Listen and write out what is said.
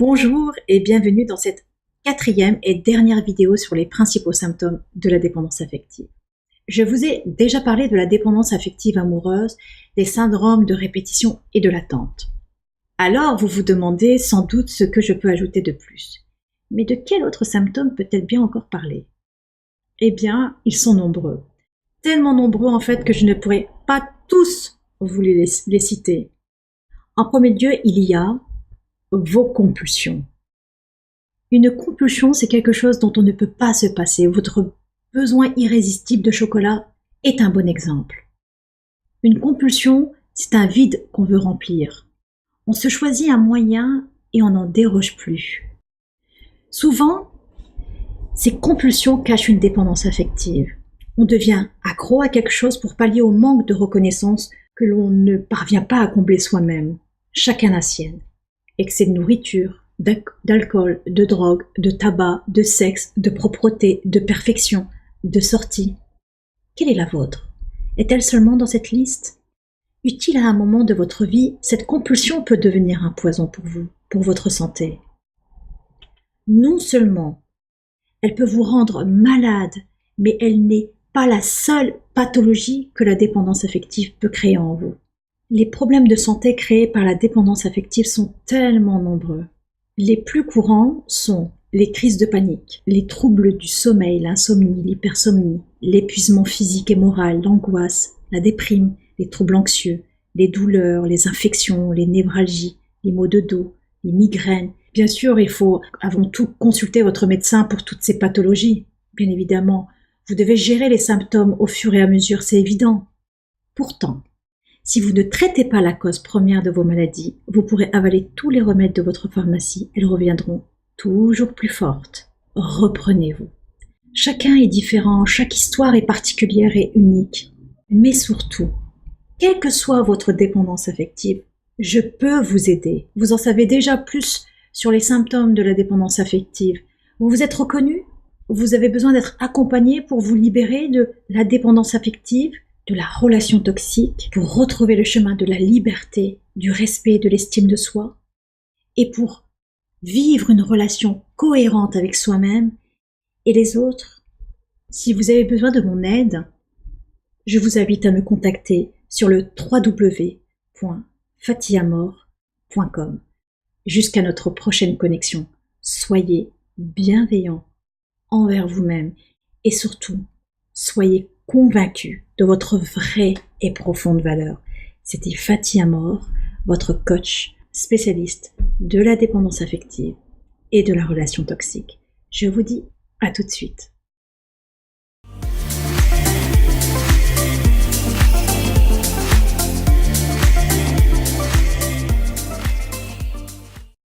Bonjour et bienvenue dans cette quatrième et dernière vidéo sur les principaux symptômes de la dépendance affective. Je vous ai déjà parlé de la dépendance affective amoureuse, des syndromes de répétition et de l'attente. Alors vous vous demandez sans doute ce que je peux ajouter de plus. Mais de quel autre symptôme peut-elle bien encore parler? Eh bien, ils sont nombreux. Tellement nombreux en fait que je ne pourrais pas tous vous les citer. En premier lieu, il y a vos compulsions. Une compulsion, c'est quelque chose dont on ne peut pas se passer. Votre besoin irrésistible de chocolat est un bon exemple. Une compulsion, c'est un vide qu'on veut remplir. On se choisit un moyen et on n'en déroge plus. Souvent, ces compulsions cachent une dépendance affective. On devient accro à quelque chose pour pallier au manque de reconnaissance que l'on ne parvient pas à combler soi-même. Chacun la sienne. Excès de nourriture, d'alcool, de drogue, de tabac, de sexe, de propreté, de perfection, de sortie. Quelle est la vôtre? Est-elle seulement dans cette liste? Utile à un moment de votre vie, cette compulsion peut devenir un poison pour vous, pour votre santé. Non seulement elle peut vous rendre malade, mais elle n'est pas la seule pathologie que la dépendance affective peut créer en vous. Les problèmes de santé créés par la dépendance affective sont tellement nombreux. Les plus courants sont les crises de panique, les troubles du sommeil, l'insomnie, l'hypersomnie, l'épuisement physique et moral, l'angoisse, la déprime, les troubles anxieux, les douleurs, les infections, les névralgies, les maux de dos, les migraines. Bien sûr, il faut avant tout consulter votre médecin pour toutes ces pathologies. Bien évidemment, vous devez gérer les symptômes au fur et à mesure, c'est évident. Pourtant, si vous ne traitez pas la cause première de vos maladies, vous pourrez avaler tous les remèdes de votre pharmacie, elles reviendront toujours plus fortes. Reprenez-vous. Chacun est différent, chaque histoire est particulière et unique. Mais surtout, quelle que soit votre dépendance affective, je peux vous aider. Vous en savez déjà plus sur les symptômes de la dépendance affective. Vous vous êtes reconnu? Vous avez besoin d'être accompagné pour vous libérer de la dépendance affective, de la relation toxique, pour retrouver le chemin de la liberté, du respect et de l'estime de soi, et pour vivre une relation cohérente avec soi-même et les autres. Si vous avez besoin de mon aide, je vous invite à me contacter sur le www.fatiamor.com. Jusqu'à notre prochaine connexion, soyez bienveillants envers vous-même et surtout, soyez convaincu de votre vraie et profonde valeur. C'était Fathi Amor, votre coach spécialiste de la dépendance affective et de la relation toxique. Je vous dis à tout de suite.